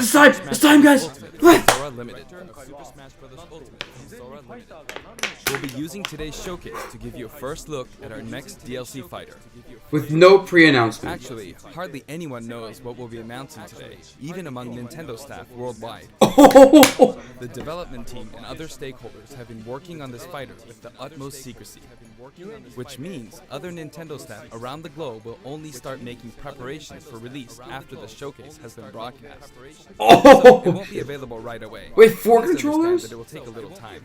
It's time! It's time, guys! What? Sora Limited. Super Smash Bros. Ultimate from Sora Limited. We'll be using today's showcase to give you a first look at our next DLC fighter. With no pre-announcement. Actually, hardly anyone knows what we'll be announcing today, even among Nintendo staff worldwide. Oh! The development team and other stakeholders have been working on this fighter with the utmost secrecy, which means other Nintendo staff around the globe will only start making preparations for release after the showcase has been broadcast. So it won't be available right away. Wait, 4 Please understand controllers? that it will take a little time.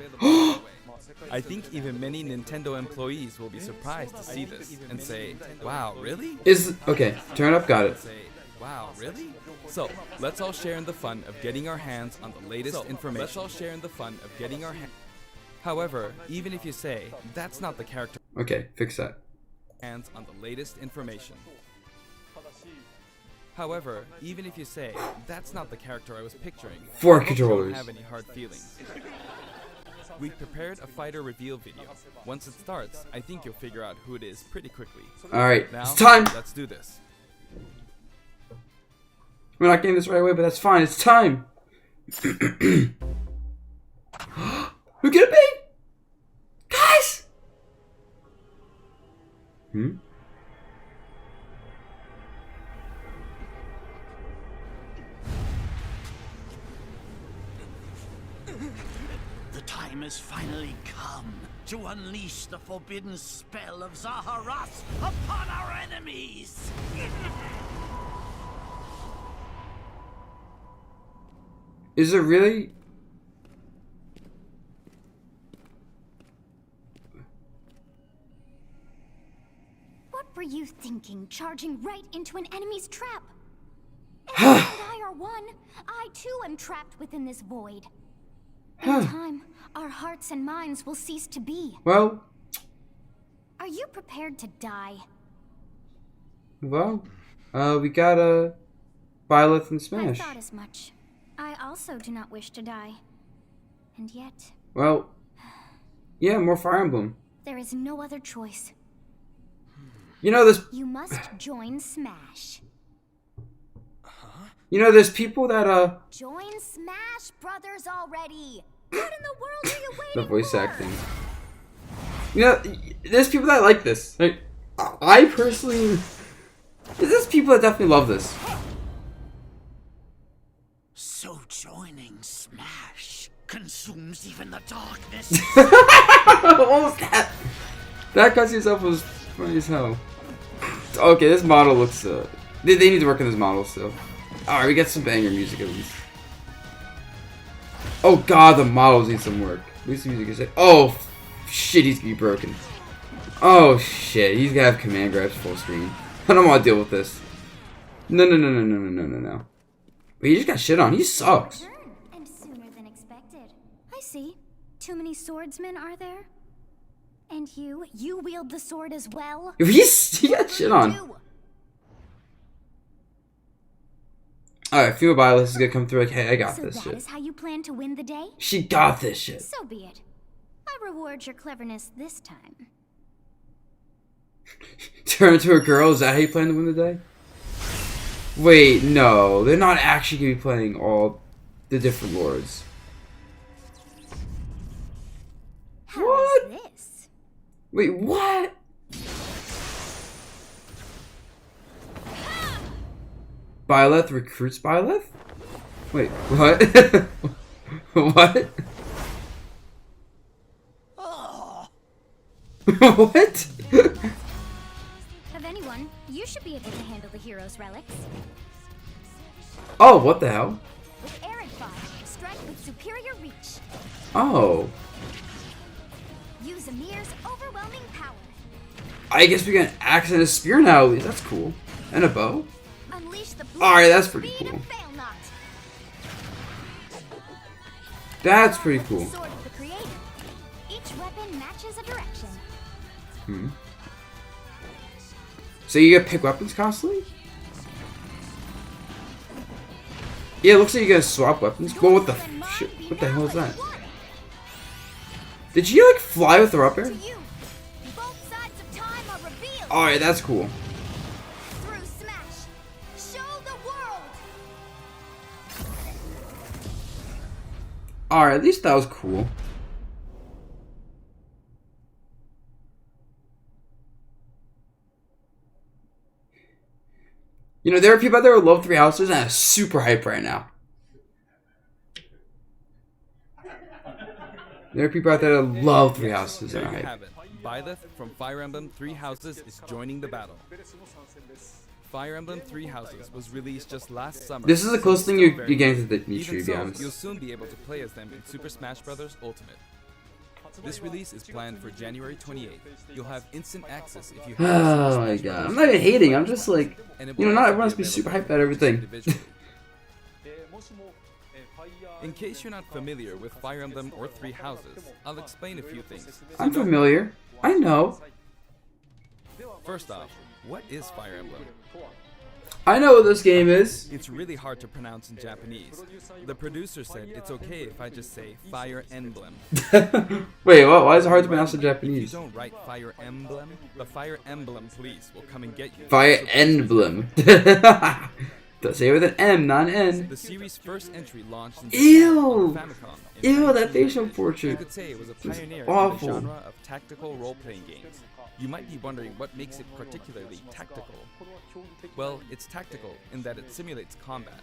I think even many Nintendo employees will be surprised to see this and say, "Wow, really?" Okay, turn up, got it. Say, "Wow, really?" So, let's all share in the fun of getting our hands on the latest information. However, even if you say, that's not the character Okay, fix that. hands on the latest information. However, even if you say, that's not the character I was picturing, 4 I hope you controllers. don't have any hard feelings. We've prepared a fighter reveal video. Once it starts, I think you'll figure out who it is pretty quickly. Alright, Now, it's time! let's do this. We're not getting this right away, but that's fine. It's time! Who could it be? Guys! The time has finally come to unleash the forbidden spell of Zaharas upon our enemies! Is it really? What were you thinking, charging right into an enemy's trap? And I are one. I too am trapped within this void. In time, our hearts and minds will cease to be. Well, Are you prepared to die? we got a Byleth and I Smash. thought as much. I also do not wish to die. And yet, Well, yeah, more Fire Emblem. there is no other choice. You know, You must join Smash. there's people that, Join Smash Brothers already! What in the world are you waiting the voice for? acting. There's people that like this. Like, I personally, there's people that definitely love this. So joining Smash consumes even the darkness. What was that? That cutscene itself was funny as hell. Okay, this model looks, they need to work on this model still. Alright, we got some banger music at least. Oh god, the models need some work. At least the music is like, oh shit, he's gonna be broken. Oh shit, he's gonna have command grabs full screen. I don't want to deal with this. No. But he just got shit on. He sucks. And sooner than expected. I see. Too many swordsmen, are there? And you wield the sword as well? He got shit on. Alright, female Byleth is gonna come through like, hey, I got So this that shit. is how you plan to win the day? She got this shit. So be it. I reward your cleverness this time. Turn into a girl, is that how you plan to win the day? Wait, no. They're not actually gonna be playing all the different lords. How What? is this? Wait, what? Byleth recruits Byleth? Wait, what? What? What? Of anyone, you should be able to handle the hero's relics. Oh, what the hell? With Arid Fire, strike with superior reach. Oh. Use Amir's overwhelming power. I guess we got an axe and a spear now at least. That's cool. And a bow? Unleash the Alright, that's pretty speed cool. of fail not. That's pretty cool. Sword of the Creator. Each weapon matches a direction. So you gotta pick weapons constantly? Yeah, it looks like you gotta swap weapons. Well, what the shit? What the hell is that? Did she like fly with her up To air? you, both sides of time are revealed. Alright, that's cool. Through Smash, show the world. Alright, at least that was cool. You know, there are people out there who love Three Houses and are super hype right now. There are people out there that love Three Houses and There are you hype. have it. Byleth from Fire Emblem Three Houses is joining the battle. Fire Emblem Three Houses was released just last summer. This is the closest thing you're getting to the niche, Even to be so, honest. you'll soon be able to play as them in Super Smash Bros. Ultimate. This release is planned for January 28th. You'll have instant access if you have Oh my god. I'm not even hating, I'm just like, and it you will know, not also everyone has to be super hyped about everything. individually. In case you're not familiar with Fire Emblem or Three Houses, I'll explain a few things. I'm familiar. I know. First off, what is Fire Emblem? I know what this game is. It's really hard to pronounce in Japanese. The producer said it's okay if I just say Fire Emblem. Wait, what? Why is it hard to pronounce in If you Japanese? don't write Fire Emblem, the Fire Emblem police will come and get you. Fire So Emblem. Say it with an M, not an N. The series' first entry launched in Ew. Japan on the Famicom in Ew, that 1990. facial You portrait. could say it was a pioneer in awful. the genre of tactical role-playing games. You might be wondering what makes it particularly tactical. Well, it's tactical in that it simulates combat.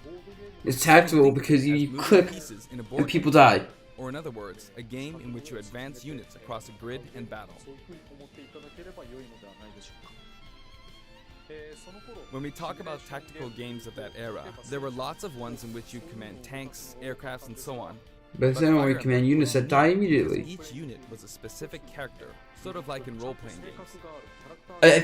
It's tactical because you As moving click pieces in a board and people game. die. Or in other words, a game in which you advance units across a grid and battle. When we talk about tactical games of that era, there were lots of ones in which you command tanks, aircrafts, and so on. But then when we command units that die immediately. Each unit was a specific character, sort of like in role-playing games. I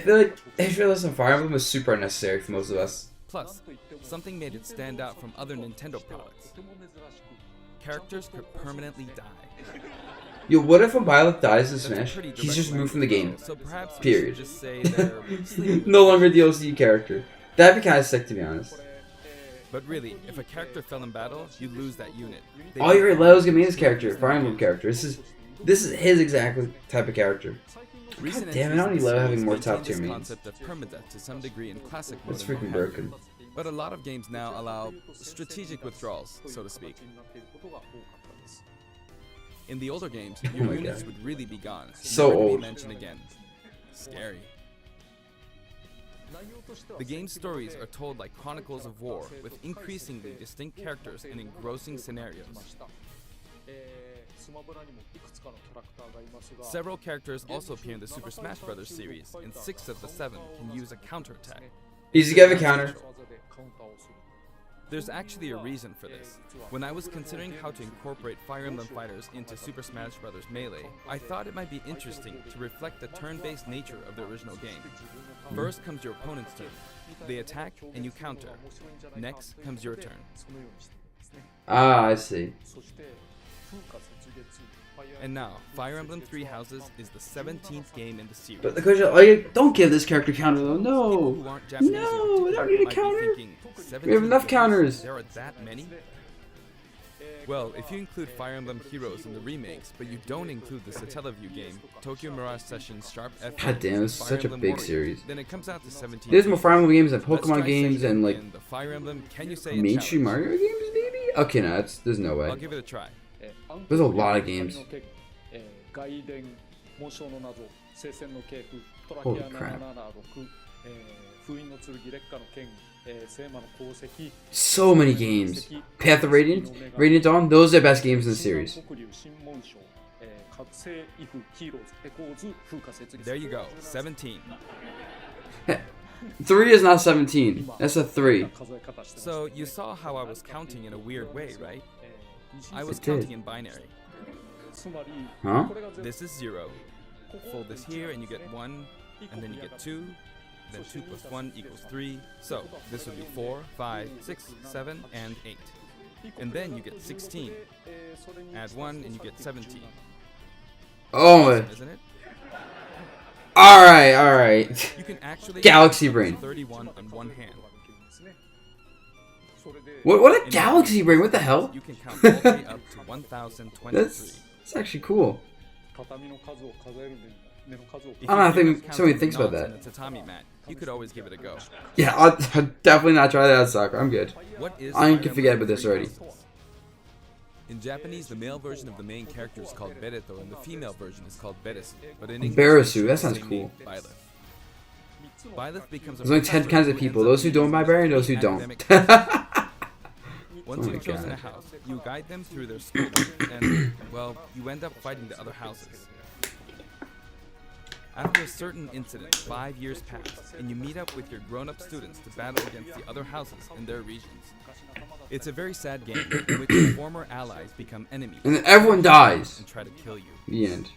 feel like some Fire Emblem was super unnecessary for most of us. Plus, something made it stand out from other Nintendo products. Characters could permanently die. Yo, what if a Byleth dies in That's a Smash? pretty He's direct just removed from the line, game. So perhaps we Period. should just say they're sleeping. No longer DLC character. That'd be kind of sick, to be honest. But really, if a character fell in battle, you lose that unit. They Oh, you're right. Leo's gonna be his character, Fire Emblem character. This is his exact type of character. Recent God damn it, I entries don't in need the Leo series having more maintain top tier this mains. concept of permadeath to some degree in classic mode. That's and freaking what have you. broken. But a lot of games now allow strategic withdrawals, so to speak. In the older games, your my units God. would really be gone. So never to be old. mentioned again. Scary. The game's stories are told like chronicles of war, with increasingly distinct characters and engrossing scenarios. Several characters also appear in the Super Smash Bros. Series, and 6 of the 7 can use a counterattack. Easy to give a counter. There's actually a reason for this. When I was considering how to incorporate Fire Emblem fighters into Super Smash Bros. Melee, I thought it might be interesting to reflect the turn-based nature of the original game. First comes your opponent's turn. They attack and you counter. Next comes your turn. Ah, I see. And now, Fire Emblem Three Houses is the 17th game in the series. But the question, like, don't give this character counter though. People who No. aren't Japanese No, in I don't particular need a might be counter. thinking, We have enough 17 games? counters. There are that many? Well, if you include Fire Emblem Heroes in the remakes, but you don't include the Satellaview game, Tokyo Mirage Sessions Sharp F, God damn, this is Fire such a Emblem big Warriors, series. then it comes out to 17. There's more Fire Emblem games than Let's Pokemon try games saying and it like in the Fire Emblem Can You Say It Main challenge. Street Mario games, maybe? Okay, no, there's no way. I'll give it a try. There's a lot of games. Holy crap. So many games. Path of Radiant, Radiant Dawn, those are the best games in the series. There you go, 17. 3 is not 17. That's a 3. So you saw how I was counting in a weird way, right? I was It did. counting in binary. Huh? This is 0. Fold this here and you get 1, and then you get 2, then 2 plus 1 equals 3. So this would be 4, 5, 6, 7, and 8. And then you get 16. Add 1 and you get 17. Oh my. Isn't it? Alright. You can actually Galaxy count Brain. 31 on one hand. What a And Galaxy Brain, what the hell? You can count all the way up to 1023. That's actually cool. If I don't know, I you think give up somebody counting thinks about knots that. on a tatami mat, you could always give it a go. Yeah, I'll definitely not try that at soccer. I'm good. What is I Fire can forget Emblem about this Three already. Houses? In Japanese, the male version of the main character is called Bereto, and the female version is called Beresu. But in English, Beresu, that it's the sounds same cool. name, Byleth. Byleth becomes a There's only 10 kinds of people. Those who don't buy berry and those who don't. Once Oh you've my chosen God. a house, you guide them through their schooling, and, well, you end up fighting the other houses. After a certain incident, 5 years pass, and you meet up with your grown-up students to battle against the other houses in their regions. It's a very sad game in which your former allies become enemies And then everyone dies. and try to kill you. The end.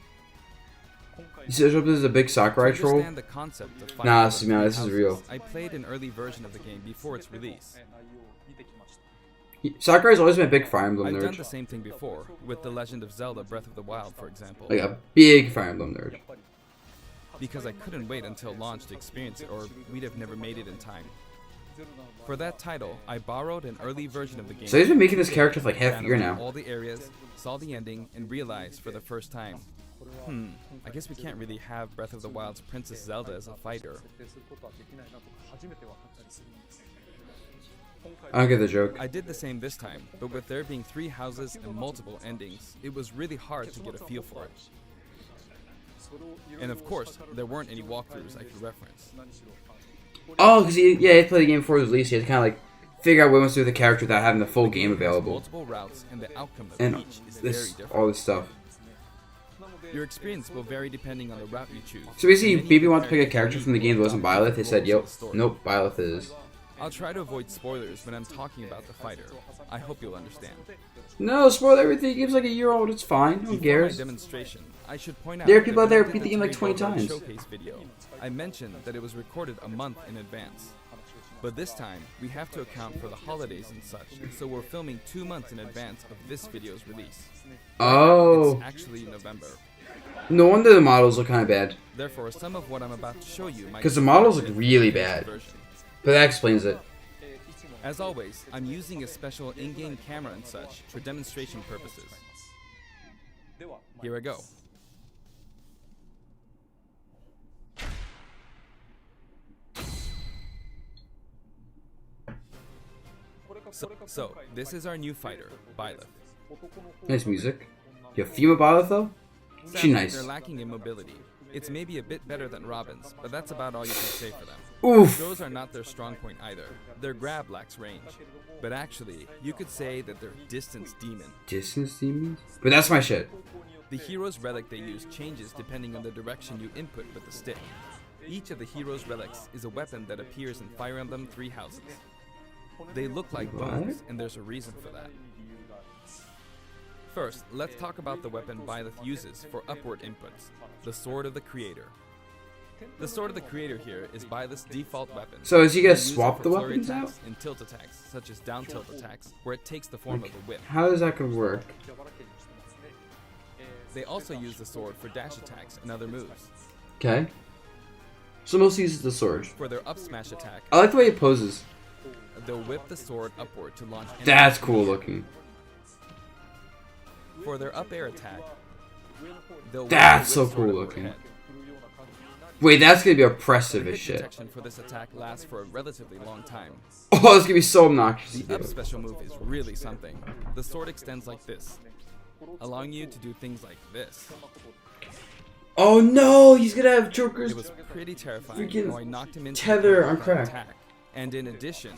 You said this is a big Sakurai To troll? understand the concept of fighting Nah, over see, man, three this is houses, real. I played an early version of the game before its release. Sakurai's always been a big Fire Emblem I've done nerd. the same thing before, with The Legend of Zelda Breath of the Wild, for example. Like a big Fire Emblem nerd. Because I couldn't wait until launch to experience it, or we'd have never made it in time. For that title, I borrowed an early version of the game. So he's been making this character for like half a ran year around now. all the areas, saw the ending, and realized for the first time, I guess we can't really have Breath of the Wild's Princess Zelda as a fighter. I don't get the joke. I did the same this time, but with there being 3 houses and multiple endings, it was really hard to get a feel for it. And of course, there weren't any walkthroughs I could reference. Oh, because he had played the game before it was released. He had to kind of like figure out what he wants to do with the character without having the full game available. Multiple routes, and the outcome of And each is very this, different. all this stuff. Your experience will vary depending on the route you choose. So basically, Many BB of wanted to the pick a character from the game that wasn't Byleth. They said, "Yep, nope, Byleth is." I'll try to avoid spoilers when I'm talking about the fighter. I hope you'll understand. No, spoil everything. The game's like a year old. It's fine. Who Before my cares? demonstration, I should point out There are people that out there when I who did beat the game like 20 3-vote times. Showcase video, I mentioned that it was recorded a month in advance. But this time, we have to account for the holidays and such, so we're filming 2 months in advance of this video's release. Oh, It's actually November. no wonder the models look kind of bad. Therefore, some of what I'm about to show you might 'Cause the be models look in really the finished bad. version. But that explains it. As always, I'm using a special in-game camera and such for demonstration purposes. Here I go. So, this is our new fighter, Byleth. Nice music. You have female Byleth though? She Sadly, nice. They're lacking in mobility. It's maybe a bit better than Robin's, but that's about all you can say for them. Oof. Throws are not their strong point either. Their grab lacks range. But actually, you could say that they're distance demon. Distance demons? But that's my shit. The hero's relic they use changes depending on the direction you input with the stick. Each of the hero's relics is a weapon that appears in Fire Emblem 3 houses. They look like What? bones, and there's a reason for that. First, let's talk about the weapon Byleth uses for upward inputs, the Sword of the Creator. The Sword of the Creator here is Byleth's default weapon. So is he gonna You use it swap for the flurry weapons attacks out? and tilt attacks, such as down tilt attacks, where it takes the form of a whip. How is that gonna work? They also use the sword for dash attacks and other moves. Okay. So mostly uses the sword. For their up smash attack, I like the way it poses. they'll whip the sword upward to launch enemies That's from cool the air. looking. For their up air attack, they'll whip That's the so whip sword cool looking. overhead. Wait, that's gonna be The oppressive hit as shit. protection for this attack lasts for a relatively long time. Oh, it's gonna be so obnoxious to The up do. special move is really something. The sword extends like this, allowing you to do things like this. Oh no, he's gonna have Joker's. It was pretty terrifying. Freaking how I knocked him into tether the ground on with that crack. attack. And in addition,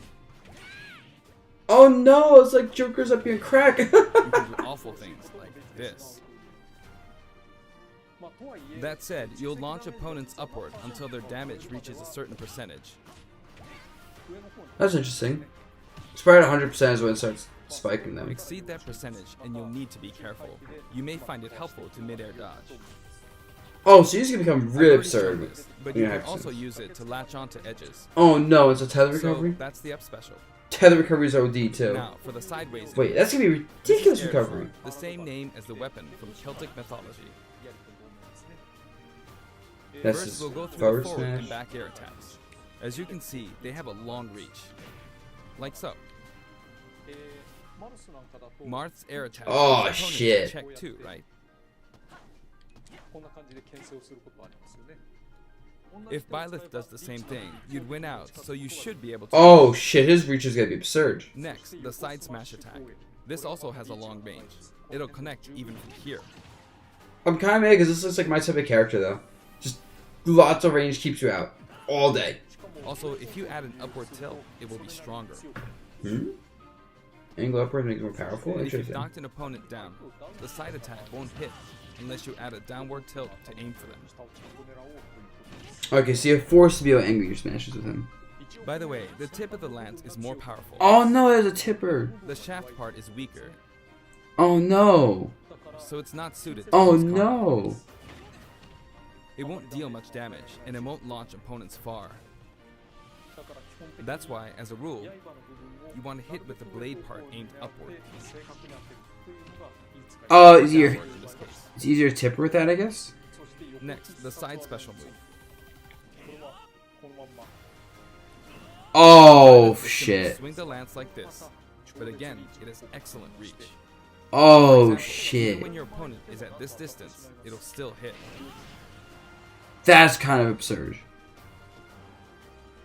Oh no, it's like Joker's up here crack. you can do awful things like this. That said, you'll launch opponents upward until their damage reaches a certain percentage. That's interesting. It's right at 100% is when it starts spiking them. Exceed that percentage and you'll need to be careful. You may find it helpful to mid-air dodge. Oh, so he's gonna become I've really already shown absurd. this, but Yeah, you can I've also seen. use it to latch onto edges. Oh no, it's a tether So recovery? that's the up special. Tether recovery is OD too. Now, for the sideways. Wait, that's gonna be this is ridiculous air recovery. sword, the same name as the weapon from Celtic mythology. That's First, his we'll go through the forward forward and smash. back air attacks. As you can see, they have a long reach. Like so. Marth's air attack. Oh, gives opponents a shit. Check too, right? If Byleth does the same thing, you'd win out, so you should be able to. Oh shit, his reach is gonna be absurd. Next, the side smash attack. This also has a long range. It'll connect even from here. I'm kind of mad because this looks like my type of character, though. Just lots of range keeps you out all day. Also, if you add an upward tilt, it will be stronger. Angle upward makes it more powerful? And if you've Interesting. knocked an opponent down, the side attack won't hit unless you add a downward tilt to aim for them. Okay, so you're forced to be able to angle your smashes with him. By the way, the tip of the lance is more powerful. Oh no, there's a tipper. The shaft part is weaker, Oh no. so it's not suited to Oh close combat. no. It won't deal much damage, and it won't launch opponents far. That's why, as a rule, you want to hit with the blade part aimed upward. Oh, it's easier. Downward in this case. It's easier to tipper with that, I guess. Next, the side special move. Oh It's simple. shit. Swing the lance like this, but again, it has excellent reach. Oh Even shit. when your opponent is at this distance, it'll still hit. That's kind of absurd.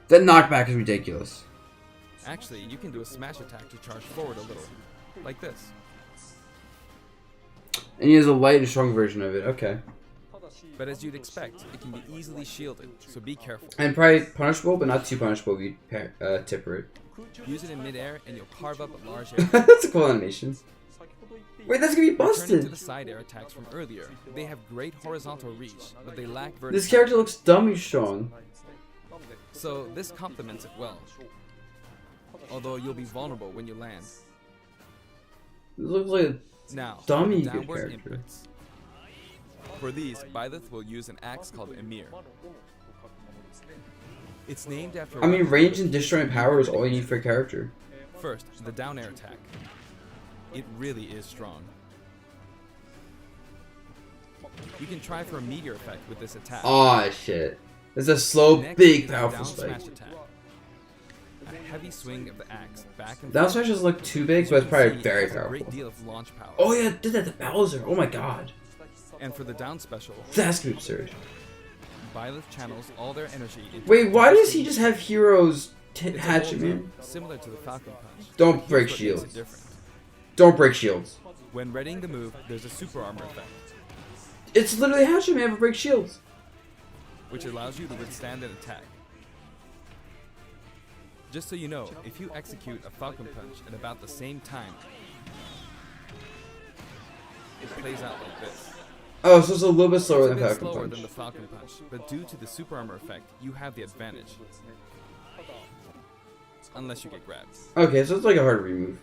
That knockback is ridiculous. Actually, you can do a smash attack to charge forward a little, like this. And he has a light and strong version of it. Okay. But as you'd expect, it can be easily shielded, so be careful. And probably punishable, but not too punishable if you tipper it. Use it in midair and you'll carve up a large area. That's a cool animation. Wait, that's gonna be Returning to busted. the side air attacks from earlier, they have great horizontal reach, but they lack vertical. This character looks dummy strong. So this complements it well. Although you'll be vulnerable when you land. It looks like a Now, dummy good downward character. inputs. For these, Byleth will use an axe called Emir. It's named after. I mean, range and disjoint power is all you need for a character. First, the down air attack. It really is strong. You can try for a meteor effect with this attack. Aw, shit. It's a slow, Next big, is the powerful down spike. smash attack. A heavy swing of the axe back and Down forth. smash doesn't look too big, As but you it's can probably see, very it has a powerful. great deal of launch power. Oh yeah, it did that to Bowser. Oh my god. And for the down special, That's gonna be absurd. Byleth channels all their energy into Wait, why does he just have heroes It's a hatchet, hold man? similar to the Falcon Punch. Don't but break here's what makes it shields. different. Don't break shields. When readying the move, there's a super armor effect, It's literally hatchet, man, for break shields. which allows you to withstand an attack. Just so you know, if you execute a Falcon Punch at about the same time, it plays out like this. Oh, so it's a little bit slower It's a than bit Falcon slower Punch. than the Falcon Punch, but due to the super armor effect, you have the advantage. Unless you get grabbed. Okay, so it's like a hard remove.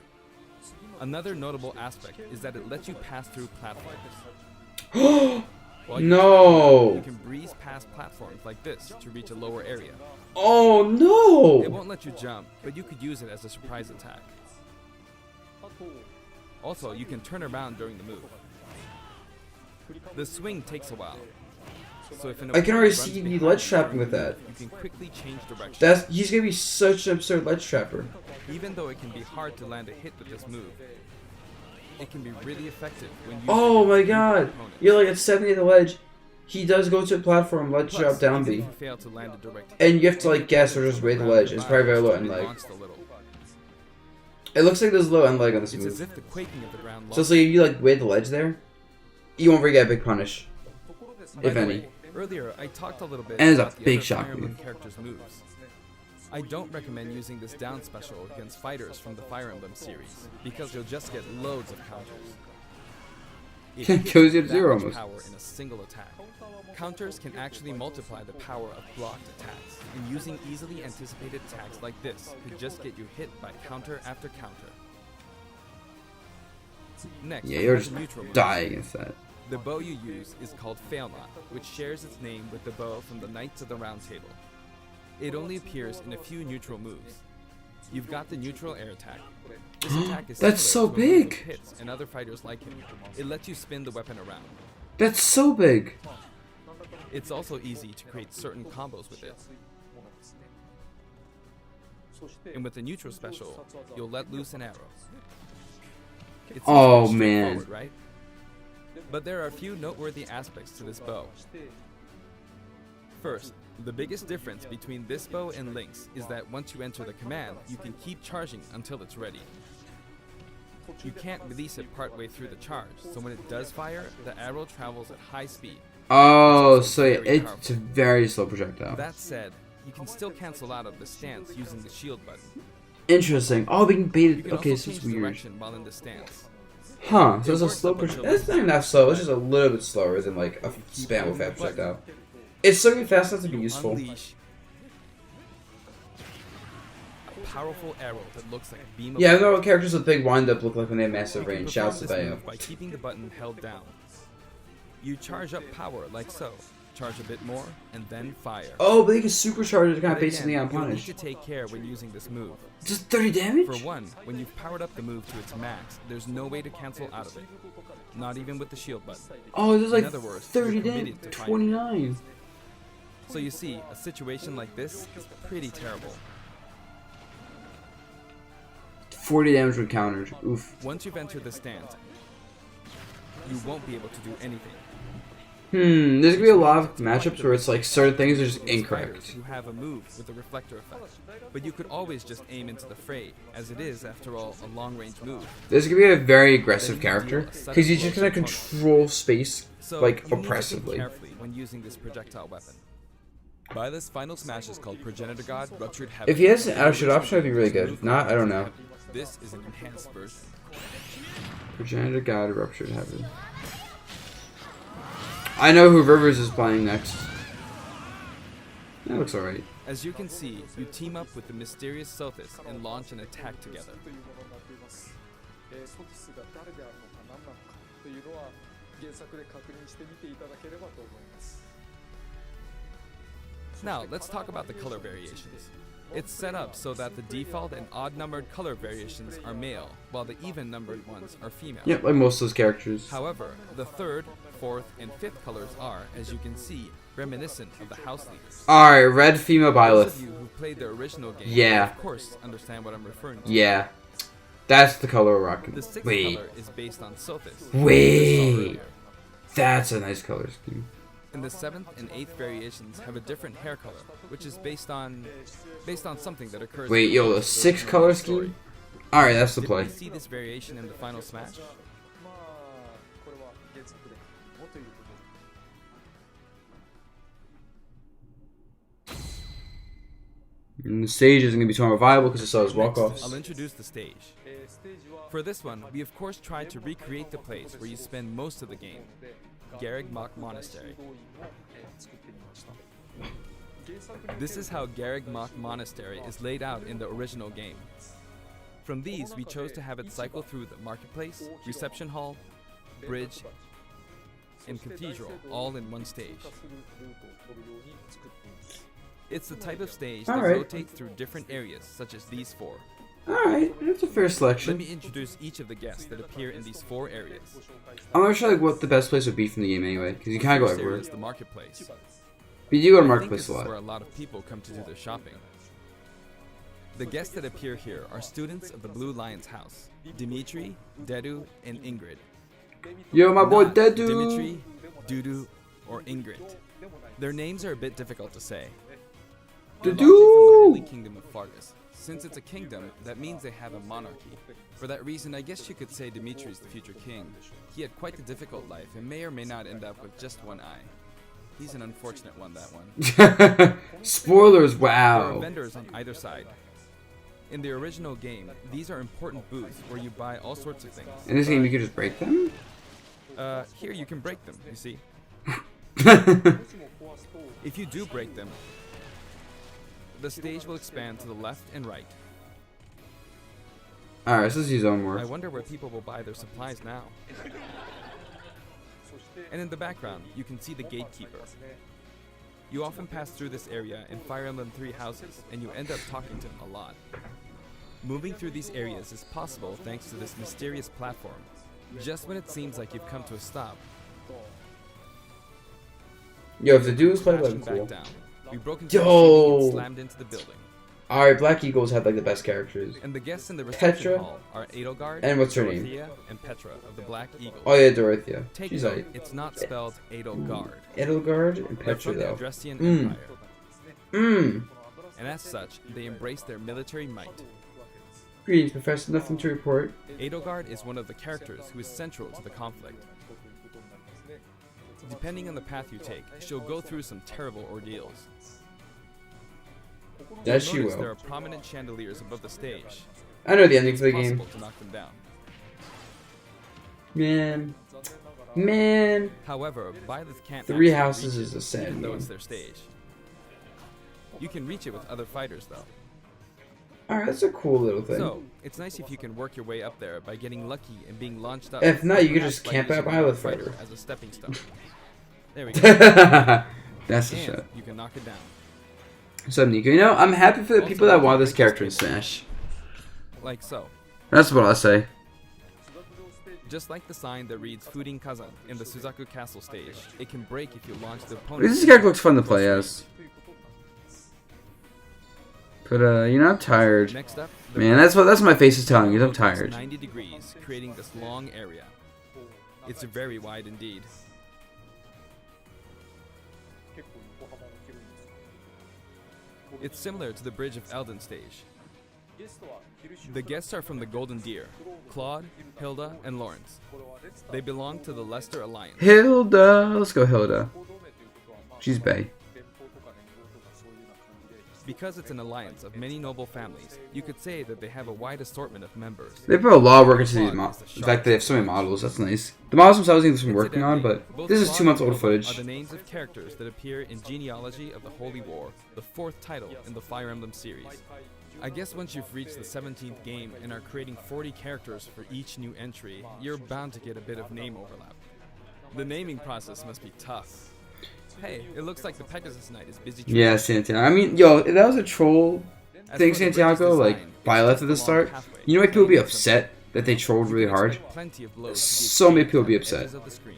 Another notable aspect is that it lets you pass through platforms. While you're No. you can breeze past platforms like this to reach a lower area. Oh It no. won't let you jump, but you could use it as a surprise attack. Also, you can turn around during the move. The swing takes a while, so if an I can already opponent runs see the behind ledge you trapping during with the that. move, you can quickly change direction. He's gonna be such an absurd ledge trapper. Even though it can be hard to land a hit with this move, it can be really effective when used Oh against my weaker god. opponents. You're like at 70 at the ledge. He does go to a platform, ledge Plus, drop down even B. if you fail to land a direct hit, And you have to like guess or just wait the ledge. It's probably very low end leg. launched a little. It looks like there's low end leg on this It's as move. if the quaking of the ground So it's like if you like wait the ledge there, you won't really get a big punish. By If the any. way, earlier I talked a little bit And it's a about the big other shock Fire Emblem move. characters' moves. I don't recommend using this down special against fighters from the Fire Emblem series, because you'll just get loads of counters. It hits Goes you to that zero much almost. power in a single attack. Counters can actually multiply the power of blocked attacks, and using easily anticipated attacks like this could just get you hit by counter after counter. Next, Yeah, we you'll have just the neutral moves. die against that. The bow you use is called Failnaught, which shares its name with the bow from the Knights of the Round Table. It only appears in a few neutral moves. You've got the neutral air attack. This attack is That's similar so to a move of big. Pitts and other fighters like him. It lets you spin the weapon around. That's so big. It's also easy to create certain combos with it. And with the neutral special, you'll let loose an arrow. It seems Oh, pretty man. straightforward, right? But there are a few noteworthy aspects to this bow. First, the biggest difference between this bow and Link's is that once you enter the command, you can keep charging until it's ready. You can't release it partway through the charge, so when it does fire, the arrow travels at high speed. Oh, so it's a very slow projectile. That said, you can still cancel out of the stance using the shield button. Interesting. Oh, we can bait You it. can Okay, also so it's change weird. direction while in the stance. Huh, so it's a works slow up until projectile. It's not even that slow, it's just a little bit slower than like a spam with fast projectile. It's so fast enough to be useful. Unleash a powerful arrow that looks like a beam of Yeah, I light. know what characters with big wind-up look like when they have massive You can range. perform Shouts to this Bayo. move by keeping the button held down. You charge up power like so. Charge a bit more, and then fire. Oh, but they can supercharge it to kind of But basically again, on you'll need punish. to take care when using this move. Just 30 damage? For one, when you've powered up the move to its max, there's no way to cancel out of it. Not even with the shield button. Oh, there's like In other words, 30 you're damage. committed to fighting. 29. So you see, a situation like this is pretty terrible. 40 damage with counters. Oof. Once you've entered the stance, you won't be able to do anything. There's gonna be a lot of matchups where it's like certain things are just incorrect. You have a move with a reflector effect, but you could always just aim into the fray, as it is, after all, a long-range move. There's gonna be a very aggressive character because he's just gonna control space So like you need to oppressively. think carefully when using this projectile weapon. Byleth's final smash is called Progenitor God Ruptured Heaven. If he has an out-shot option, that'd be really good. If not, I don't know. This is an enhanced version. Progenitor God Ruptured Heaven. I know who Rivers is playing next. That looks alright. As you can see, you team up with the mysterious Sothis and launch an attack together. Now, let's talk about the color variations. It's set up so that the default and odd-numbered color variations are male, while the even-numbered ones are female. Yep, like most of those characters. However, the third, fourth, and fifth colors are, as you can see, reminiscent of the house leaders. Alright, red female Those of Byleth. you who played the original game Yeah. will of course understand what I'm referring to. Yeah. That's the color we're rocking. The sixth Wait. color is based on Sothis. Wait. That's a nice color scheme. And the seventh and eighth variations have a different hair color, which is based on something that occurs. Wait, in yo, the a 6 color scheme? Alright, that's the Did play. we see this variation in the final smash? And the stage isn't going to be too more viable because it saw his walk-offs. I'll introduce the stage. For this one, we of course tried to recreate the place where you spend most of the game, Garreg Mach Monastery. This is how Garreg Mach Monastery is laid out in the original game. From these, we chose to have it cycle through the marketplace, reception hall, bridge, and cathedral, all in one stage. It's the type of stage that Alright. rotates through different areas, such as these four. Alright, that's a fair Let selection. me introduce each of the guests that appear in these four areas. I'm not sure like what the best place would be from the game anyway, because you kind of go First area everywhere. is the marketplace. But you go to I think Marketplace this a is where lot. a lot of people come to do their shopping. The guests that appear here are students of the Blue Lion's house: Dimitri, Dedu, and Ingrid. Yo, my boy Not Dedu! Dimitri, Dudu, or Ingrid. Their names are a bit difficult to say. They're largely from the Holy Dedu! Kingdom of Fargus. Since it's a kingdom, that means they have a monarchy. For that reason, I guess you could say Dimitri's the future king. He had quite a difficult life and may or may not end up with just one eye. He's an unfortunate one, that one. Spoilers, There are wow. vendors on either side. In the original game, these are important booths where you buy all sorts of things. In this game, you can just break them? Here you can break them, you see. If you do break them, the stage will expand to the left and right. Alright, so this is his own I work. wonder where people will buy their supplies now. And in the background, you can see the gatekeeper. You often pass through this area in Fire Emblem 3 houses, and you end up talking to him a lot. Moving through these areas is possible thanks to this mysterious platform. Just when it seems like you've come to a stop, Yo, if the dudes play crashing like back cool. down. We broke into the Yo! ceiling and slammed into the building. Alright, Black Eagles had like the best characters. And the guests in the reception Petra? hall are Edelgard, And what's her name? Dorothea, and Petra of the Black Eagle. Oh yeah, Dorothea. Take She's note, like it's not spelled Edelgard. Edelgard and They're Petra from the though. Adrestian Mm. Empire. Mmm. And as such, they embrace their military might. Greetings, Professor. Nothing to report. Edelgard is one of the characters who is central to the conflict. Depending on the path you take, she'll go through some terrible ordeals. That she Notice there will. are prominent chandeliers above the stage. I know the ending to the It's game. possible to knock them down. Man. However, Byleth can't Three actually houses reach is it, a sad even though game. it's their stage. You can reach it with other fighters, though. Alright, that's a cool little thing. So, it's nice if you can work your way up there by getting lucky and being launched up. If not, you could perhaps just by camp using out another Byleth fighter. as a stepping stone. There we go. That's the And shit. you can knock it down. What's up, Nico? You know, I'm happy for the people that want this character in Smash. Like so. That's what I say. Just like the sign that reads Fudin Kazan in the Suzaku Castle stage, it can break if you launch the opponent. This character looks fun to play as. But you know, I'm tired. Next up, Man, that's what my face is telling you. I'm rotates tired. 90 degrees, creating this long area. It's very wide indeed. It's similar to the Bridge of Elden stage. The guests are from the Golden Deer, Claude, Hilda, and Lawrence. They belong to the Leicester Alliance. Hilda, let's go Hilda. She's bae. Because it's an alliance of many noble families, you could say that they have a wide assortment of members. They put a lot of work into these models. In fact, they have so many models. That's nice. The models themselves need some working on, but Both this is Claude 2 months and old Hilda Are footage. the names of characters that appear in Genealogy of the Holy War, the 4th title in the Fire Emblem series. I guess once you've reached the 17th game and are creating 40 characters for each new entry, you're bound to get a bit of name overlap. The naming process must be tough. Hey, it looks like the Pegasus Knight is busy. Yeah, Santiago. I mean, yo, if that was a troll As thing, for the bridge's Santiago, like, design, Byleth it's at the just a start, long pathway. you know why people would be upset that they trolled really You can hard? expect plenty of blows to be So many people would be exchanged on the upset. edges of the screen.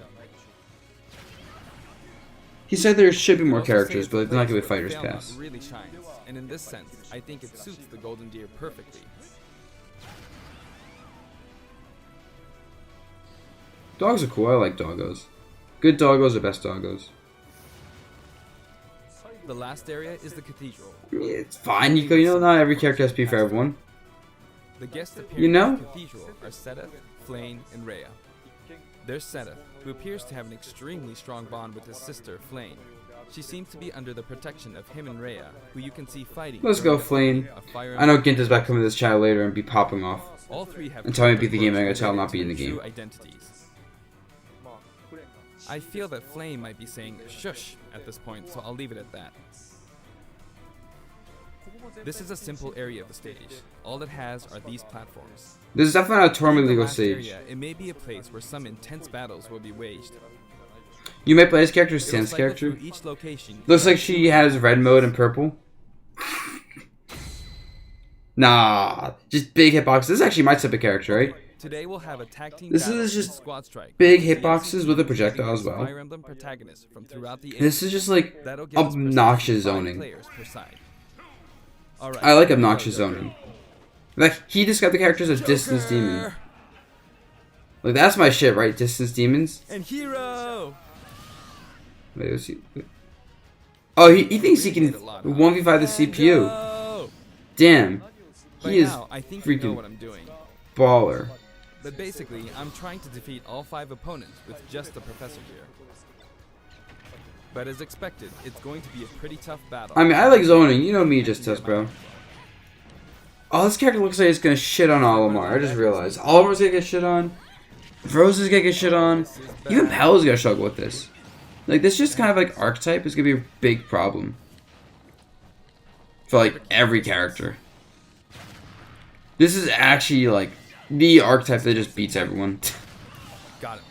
He said there should be more Also say characters, it's but the they're not gonna be place where Fighters Failnaught Pass. really shines, and in this sense, I think it suits the Golden Deer perfectly. Dogs are cool. I like doggos. Good doggos are best doggos. The last area is the cathedral. Yeah, it's fine, Nico. You know, not every character has to be for everyone. The guests appearing You know? in the cathedral are Sedith, Flayn, and Rhea. There's Sedith, who appears to have an extremely strong bond with his sister, Flayn. She seems to be under the protection of him and Rhea, who you can see fighting. Let's go, during the Flayn. of Fire I know Emblem. Ginta's back coming to this channel later and be popping off. All three have Until I beat the game, character I gotta tell him quirks not be in the related to game. true identities. I feel that Flame might be saying shush at this point, so I'll leave it at that. This is a simple area of the stage. All it has are these platforms. This is definitely not a Torment The Legal last stage. area, it may be a place where some intense battles will be waged. You might play this character, It'll Sans cycle character. through each location. Looks like she has red mode and purple. Nah, just big hitboxes. This is actually my type of character, right? Today we'll have a tag team This battle is in just Squad Strike. big with hitboxes DMC with a projectile as against well. Fire Emblem protagonists from throughout the This is just like That'll give us obnoxious precisely 5 zoning. players per side. All right, I like here we go, obnoxious Joker. zoning. Like, he described the character as a distance demon. Like, that's my shit, right? Distance demons? And hero. Wait, let's see. Oh, he thinks he can 1v5 the CPU. Go! Damn. By He is now, I think you know freaking what I'm doing. baller. But basically, I'm trying to defeat all 5 opponents with just the Professor gear. But as expected, it's going to be a pretty tough battle. I mean, I like zoning. You know me, just test, bro. Oh, this character looks like it's gonna shit on Olimar. I just realized. Olimar's gonna get shit on. Rose is gonna get shit on. Even Pel's gonna struggle with this. Like, this just kind of like archetype is gonna be a big problem. For like every character. This is actually like the archetype that just beats everyone. Got it.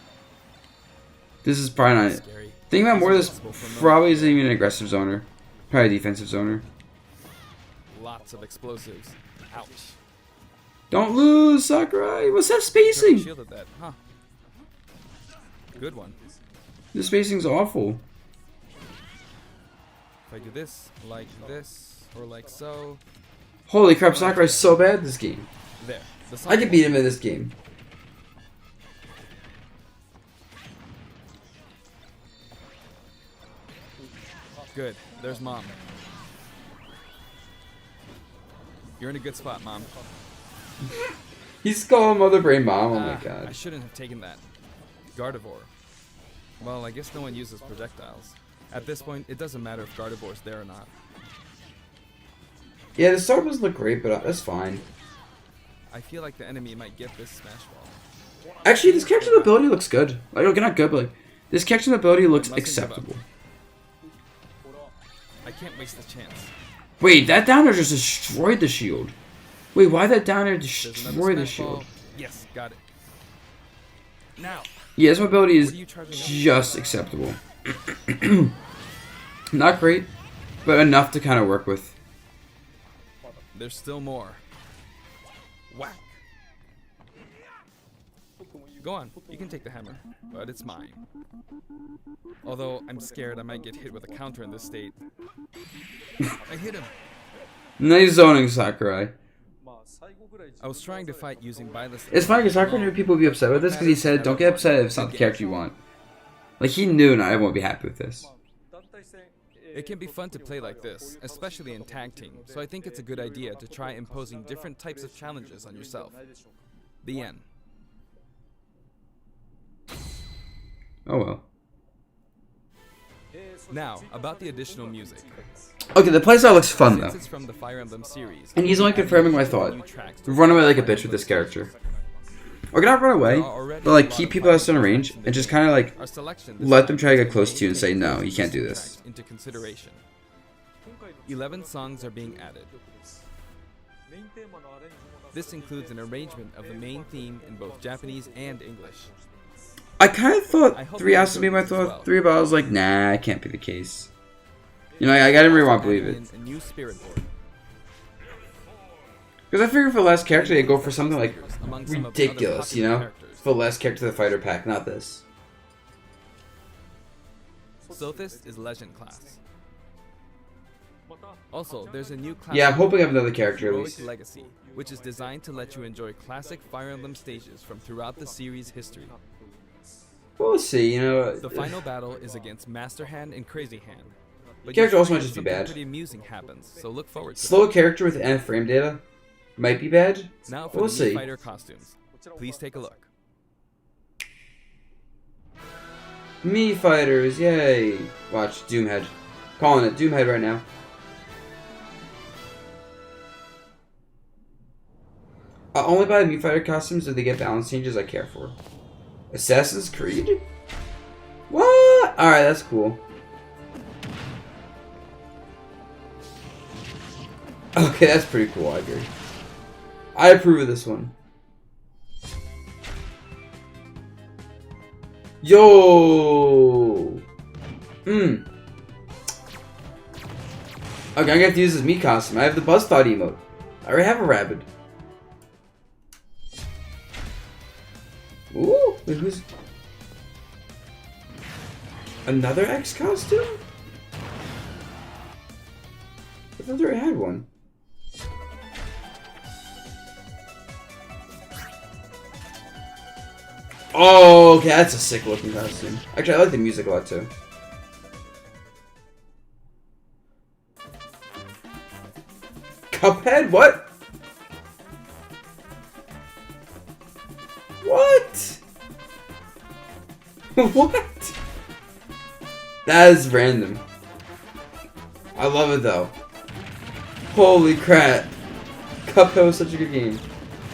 This is probably not. Scary. Think about more of this probably isn't even an aggressive zoner. Probably a defensive zoner. Lots of explosives. Ouch. Don't lose, Sakurai! What's that Totally spacing? shielded that, huh? Good one. The spacing's awful. If I do this, or like so, Holy crap, Sakurai's so bad this game. there. The I could beat him in this game. Good. There's Mom. You're in a good spot, Mom. He's calling Mother Brain Mom. Oh my I god. shouldn't have taken that. Gardevoir. Well, I guess no one uses projectiles. At this point, it doesn't matter if Gardevoir's there or not. Yeah, the start doesn't look great, but that's fine. I feel like the enemy might get this Smash Ball. Actually, this character's ability looks good. Like, okay, not good, but like, this character's ability looks Mustn't give up. acceptable. I can't waste this chance. Wait, that downer just destroyed the shield. Wait, why did that downer There's another destroy the Smash shield? Ball. Yes, got it. Now. Yeah, this ability is What are you charging up? just acceptable. Not great, but enough to kind of work with. There's still more. Whack. Go on, you can take the hammer, but it's mine. Although I'm scared I might get hit with a counter in this state. I hit him. Nice zoning, Sakurai. I was trying to fight using Byleth. It's funny because Sakurai knew people would be upset with this because he said, don't get upset if it's not the character you want. Like, he knew not everyone would be happy with this. It can be fun to play like this, especially in tag team, so I think it's a good idea to try imposing different types of challenges on yourself. The end. Oh well. Now, about the additional music. Okay, the playstyle looks fun Since though. it's from the Fire Emblem series, And he's only confirming my thought. new tracks to Run away like a bitch with this character. Or not run away, but like keep people at a certain range and just kind of like our selection let them try to get close to you and say, no, you can't do this. into consideration. 11 songs are being added. This includes an arrangement of the main theme in both Japanese and English. I kind of thought 3 has to be my thought 3, but I was like, nah, it can't be the case. You know, I didn't really want to believe it. A new spirit board. Because I figured for the last character, they'd go for something like Among some of the other ridiculous, you popular know? characters. For the last character of the fighter pack, not this. Sothis is Legend class. Also, there's a new class. Yeah, I'm hoping I have another character at Heroic least. Legacy, which is designed to let you enjoy classic Fire Emblem stages from throughout the series' history. We'll see, you know. The final battle is against Master Hand and Crazy Hand. But Character you'll also find might just be something bad. Pretty amusing happens, so look forward to Slow it. character with end frame data might be bad. Now for We'll the see. new fighter costumes. Please take a look. Me fighters, yay! Watch, Doomhead. Calling it, Doomhead right now. Only buy the Mii Fighter costumes if they get balance changes I care for. Assassin's Creed? What? Alright, that's cool. Okay, that's pretty cool, I agree. I approve of this one. Yo! Okay, I'm gonna have to use this Mii costume. I have the Buzzthought emote. I already have a rabbit. Ooh, wait, who's... Another X costume? I thought they already had one. Oh, okay, that's a sick looking costume. Actually, I like the music a lot too. Cuphead? What? What? What? That is random. I love it though. Holy crap. Cuphead was such a good game.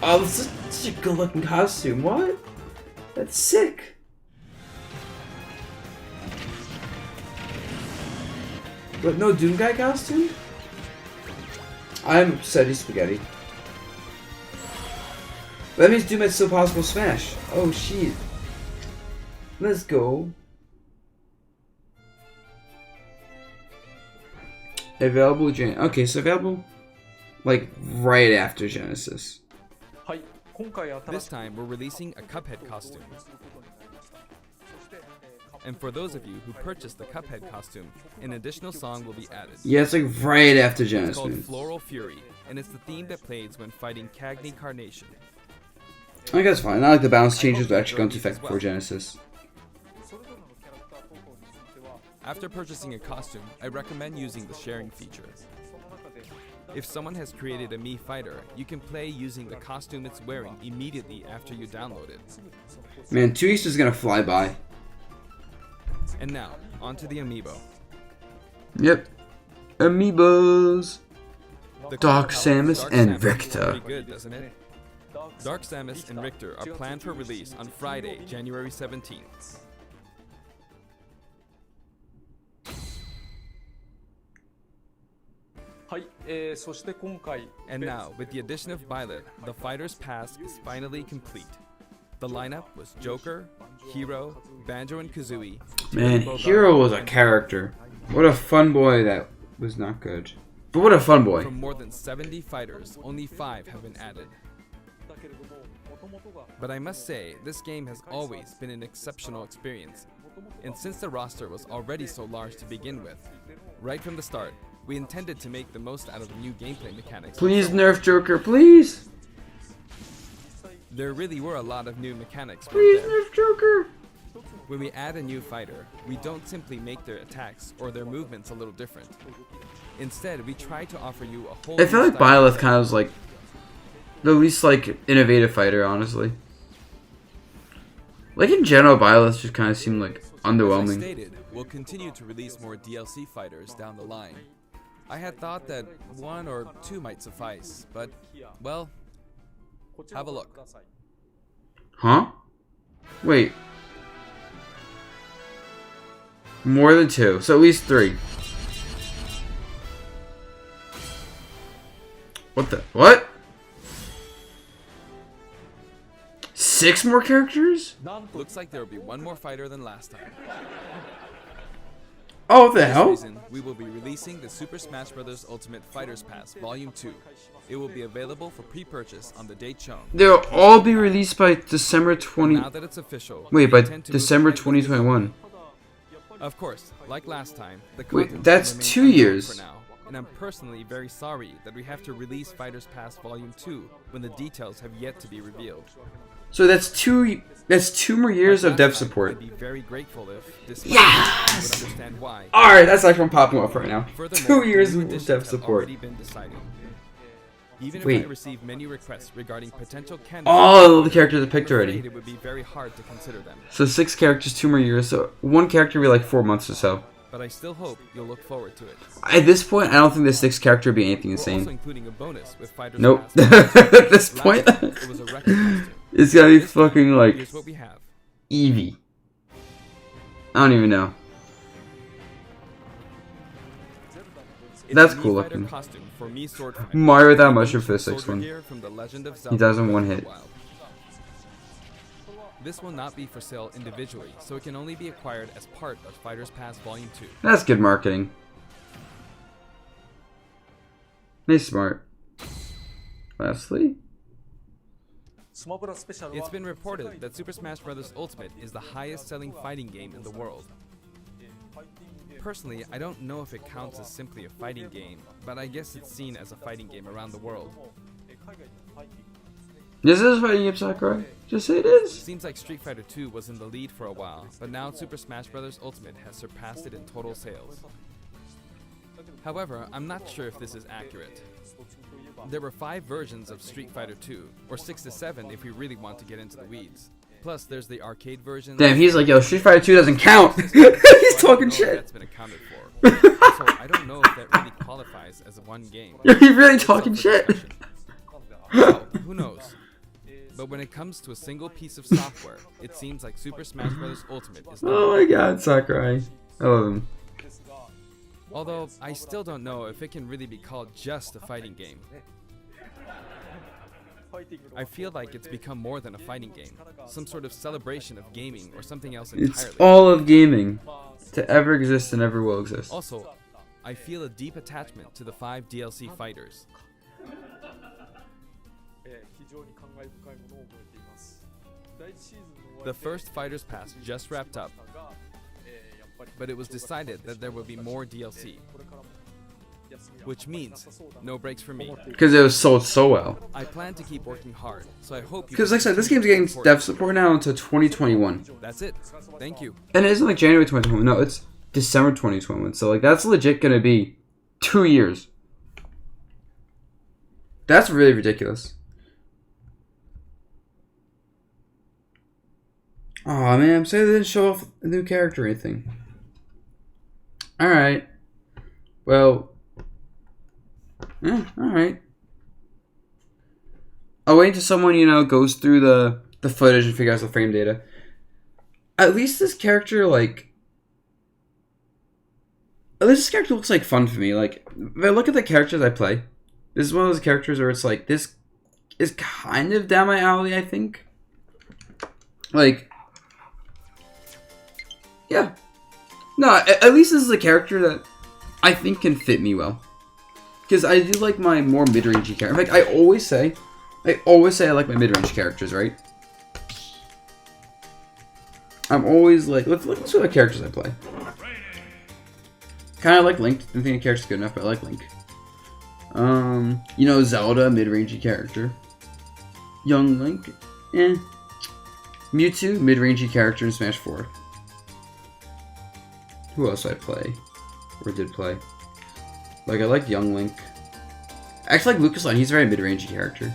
Oh, this is such a good looking costume. What? That's sick. But no Doom Guy costume? I'm upset he's spaghetti. That means Doom is still possible smash. Oh shit. Let's go. Available okay, so available like right after Genesis. This time, we're releasing a Cuphead costume. And for those of you who purchased the Cuphead costume, an additional song will be added. Yeah, it's like right after It's Genesis. called Floral Fury, and it's the theme that plays when fighting Cagney Carnation. I guess fine. Not like the balance changes will actually go into effect before Genesis. After purchasing a costume, I recommend using the sharing feature. If someone has created a Mii fighter, you can play using the costume it's wearing immediately after you download it. Man, 2 weeks is gonna fly by. And now, onto the amiibo. Yep. Amiibos. The Dark cover Samus Dark and Samus is Richter. pretty good, doesn't it? Dark Samus and Richter are planned for release on Friday, January 17th. And now, with the addition of Violet, the Fighter's Pass is finally complete. The lineup was Joker, Hero, Banjo and Kazooie. Man, Rainbow Hero Dawn, was a character. What a fun boy that was not good. But what a fun boy. From more than 70 fighters, only 5 have been added. But I must say, this game has always been an exceptional experience. And since the roster was already so large to begin with, right from the start, we intended to make the most out of the new gameplay mechanics. Please nerf Joker, please. There really were a lot of new mechanics. Please Right there. nerf Joker. When we add a new fighter, we don't simply make their attacks or their movements a little different. Instead, we try to offer you a whole I feel new like style of Byleth kind of was like the least like innovative fighter, honestly. Like in general, Byleth just kind of seemed like As I underwhelming. stated, we'll continue to release more DLC fighters down the line. I had thought that 1 or 2 might suffice, but, well, have a look. Huh? Wait. More than 2, so at least 3. What the? What? 6 more characters? Looks like there will be 1 more fighter than last time. Oh, what the For this hell? reason, we will be releasing the Super Smash Bros. Ultimate Fighters Pass Volume 2. It will be available for pre-purchase on the date shown. They'll all be released by December 20. Now that it's official, Wait, we by intend to move December ahead with this 2021. Of course, like last time, the Wait, content that's will remain 2 unknown years. for now, and I'm personally very sorry that we have to release Fighters Pass Volume 2 when the details have yet to be revealed. So that's 2. That's 2 more years Like of dev last time, support. I'd be very grateful if, despite Yes! you would understand why. All right, that's like from popping off right now. Furthermore, 2 years new of additions dev have support. already been decided. Even Wait. if I receive many requests regarding potential candidates, All the characters are I'm picked afraid already. it would be very hard to consider them. So 6 characters, 2 more years. So 1 character will be like 4 months or so. But I still hope you'll look forward to it. At this point, I don't think the 6th character would be anything We're also insane. including a bonus with Fighters Nope. Pass. At this Last point, time, it was a record costume. it's gotta be This time, fucking like here's what we have. Eevee. I don't even know. It's That's a cool Mii Fighter looking. costume for Mii Sword Fighter. Mario without It mushroom comes for the with 6th soldier one. gear from The Legend of He Zelda does in Breath 1 of the hit. Wild. This will not be for sale individually, so it can only be acquired as part of Fighters Pass Volume 2. That's good marketing. Nice, smart. Lastly, It's been reported that Super Smash Bros. Ultimate is the highest selling fighting game in the world. Personally, I don't know if it counts as simply a fighting game, but I guess it's seen as a fighting game around the world. this is a fighting game, Sakurai. Just say it is. Seems like Street Fighter 2 was in the lead for a while, but now Super Smash Bros. Ultimate has surpassed it in total sales. However, I'm not sure if this is accurate. There were 5 versions of Street Fighter 2, or 6 to 7 if we really want to get into the weeds. Plus, there's the arcade version. Damn, he's like, yo, Street Fighter 2 doesn't count. He's talking shit. That's been accounted for. So I don't know if that really qualifies as one game. Yo, he's really It's up talking for shit. discussion. Well, who knows? But when it comes to a single piece of software, it seems like Super Smash Bros. Ultimate is number Oh one. my god, Sakurai. I love him. Although, I still don't know if it can really be called just a fighting game. I feel like it's become more than a fighting game. Some sort of celebration of gaming or something else It's entirely. all of gaming to ever exist and ever will exist. Also, I feel a deep attachment to the 5 DLC fighters. The first Fighters Pass just wrapped up, but it was decided that there will be more DLC. Which means, no breaks for me. Because it was sold so well. I plan to keep working hard, so I hope you... Because like I said, this game's getting dev support now until 2021. That's it. Thank you. And it isn't like January 2021. No, it's December 2021. So like that's legit gonna be 2 years. That's really ridiculous. Oh man, I'm sorry they didn't show off a new character or anything. Alright. Well. Alright. I'll wait until someone, goes through the footage and figure out the frame data. At least this character, like... At least this character looks like fun for me. Like, if I look at the characters I play, this is one of those characters where it's like, this is kind of down my alley, I think. Like... Yeah. No, at least this is a character that I think can fit me well. Because I do like my more mid-rangey character. Like, I always say I like my mid-range characters, right? I'm always like, let's see what characters I play. Kind of like Link. I think the character's good enough, but I like Link. Zelda, mid-rangey character. Young Link, eh. Mewtwo, mid-rangey character in Smash 4. Who else I play? Or did play? Like, I like Young Link. I actually like Lucas Line. He's a very mid-rangey character.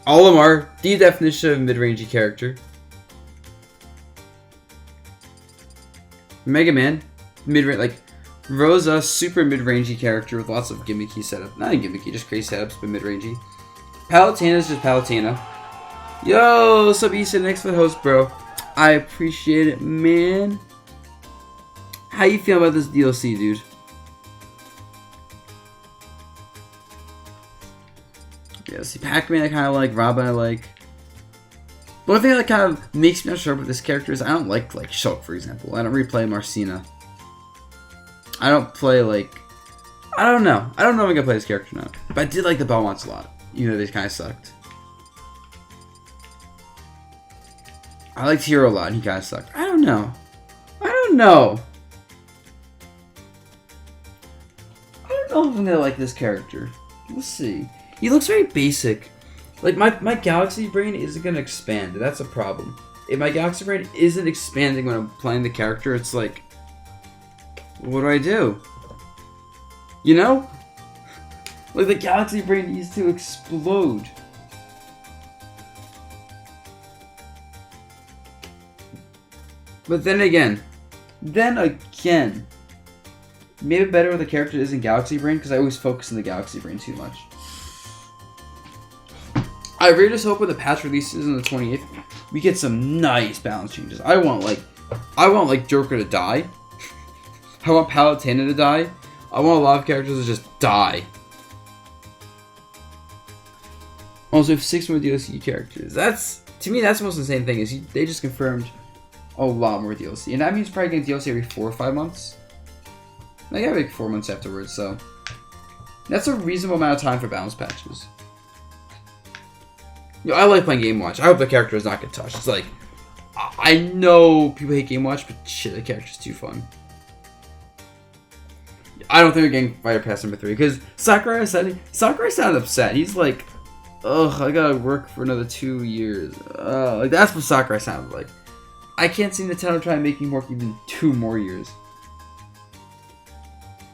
Olimar, the definition of mid-rangey character. Mega Man, mid-range, like Rosa, super mid-rangey character with lots of gimmicky setup. Not gimmicky, just crazy setups, but mid-rangey. Palutena's just Palutena. Yo, what's up, Easton? Thanks for the host, bro. I appreciate it, man. How you feel about this DLC, dude? Yeah, see, Pac-Man I kind of like, Robin I like. But one thing that kind of makes me not sure about this character is I don't like Shulk, for example. I don't replay Marcina. I don't play, like... I don't know. I don't know if I'm going to play this character now. But I did like the Belmonts a lot. Even though they kind of sucked. I liked Hero a lot and he kind of sucked. I don't know. I don't know if I'm going to like this character. We'll see. He looks very basic. Like, my Galaxy Brain isn't going to expand. That's a problem. If my Galaxy Brain isn't expanding when I'm playing the character, it's like... What do I do? You know? Like, the Galaxy Brain needs to explode. But then again... Maybe better when the character isn't Galaxy Brain, because I always focus on the Galaxy Brain too much. I really just hope when the patch releases on the 28th, we get some nice balance changes. I want Joker to die. I want Palutena to die. I want a lot of characters to just die. Also, we have 6 more DLC characters. To me, that's the most insane thing, is they just confirmed a lot more DLC. And that means probably getting DLC every 4 or 5 months. I got like 4 months afterwards, so... That's a reasonable amount of time for balance patches. I like playing Game Watch. I hope the character does not get touched. It's like... I know people hate Game Watch, but shit, the character's too fun. I don't think we're getting Fighter Pass number 3, because Sakurai sounded upset. He's like... Ugh, I gotta work for another 2 years. Like, that's what Sakurai sounded like. I can't see Nintendo trying to make me work even 2 more years.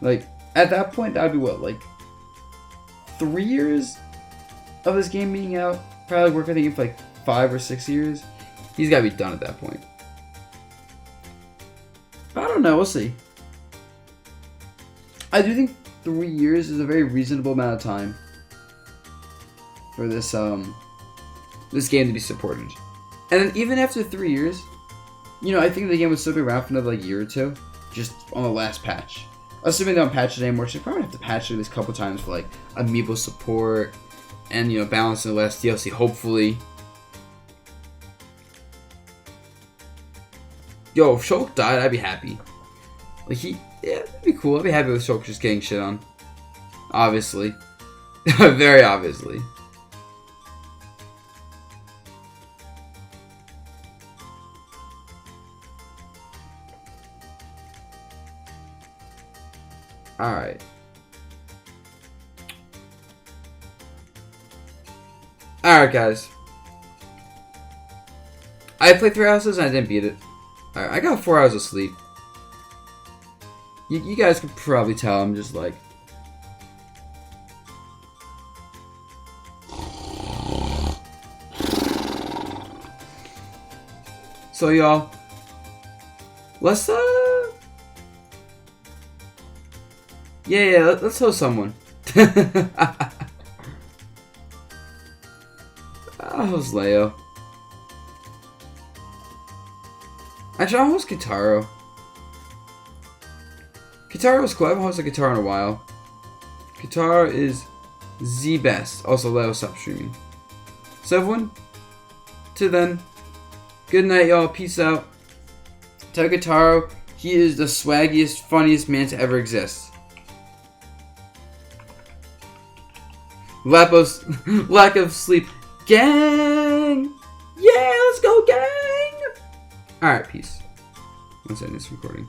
Like, at that point, that would be what, like, 3 years of this game being out? Probably work on the game for like 5 or 6 years. He's gotta be done at that point. But I don't know, we'll see. I do think 3 years is a very reasonable amount of time for this this game to be supported. And then even after 3 years, I think the game would still be around for another like year or 2, just on the last patch. Assuming they don't patch it anymore, so they probably have to patch it at least a couple times for like amiibo support and balance in the last DLC, hopefully. Yo, if Shulk died, I'd be happy. Like that'd be cool. I'd be happy with Shulk just getting shit on. Obviously. Very obviously. Alright. Alright, guys. I played 3 houses and I didn't beat it. Alright, I got 4 hours of sleep. You guys can probably tell I'm just like... So y'all, let's let's host someone. I'll host Leo. Actually, I'll host Kitaro. Kitaro's cool. I haven't hosted Kitaro in a while. Kitaro is the best. Also, Leo, stop streaming. So everyone, till then, good night, y'all. Peace out. Tell Kitaro he is the swaggiest, funniest man to ever exist. Lack of sleep. Gang! Yeah, let's go, gang! Alright, peace. Let's end this recording.